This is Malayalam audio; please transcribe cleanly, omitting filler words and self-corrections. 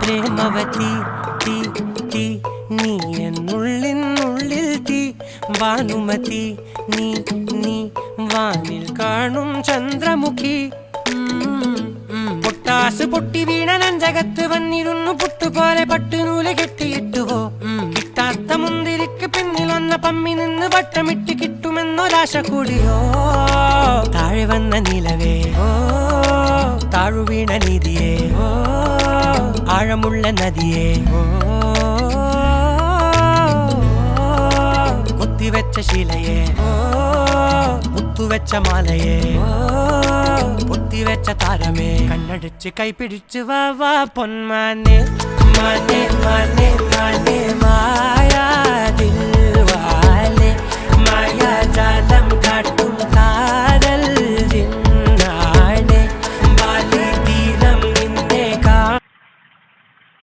പ്രേമവതി തീ തീ നീ എന്നുള്ളിനുള്ളിൽ തീ ഭാനുമതി നീ നീ വാനിൽ കാണും ചന്ദ്രമുഖി പൊട്ടാസ് പൊട്ടി വീണ നഞ്ചകത്ത് വന്നിരുന്നു പുട്ടുപോലെ പട്ടുനൂല് കെട്ടിയിട്ടുവോ കിട്ടാത്ത മുന്തിരിക്ക് പിന്നിൽ വന്ന പമ്മി നിന്ന് വട്ടമിട്ട് കിട്ടുമെന്നൊരാശ കൂടിയോ താഴെ വന്ന നിലവേ താഴു വീണ നിധിയേ ആഴമുള്ള നദിയേ കൊത്തിവെച്ച ശിലയേ മുത്തുവെച്ച മാലയേ പൊത്തിവെച്ച താരമേ കണ്ണടിച്ച് കൈപിടിച്ച് വാ വാ പൊന്മാനെ മാനെ മാനെ മാനെ മായാ ദിൽവാലെ മായാ ജാലം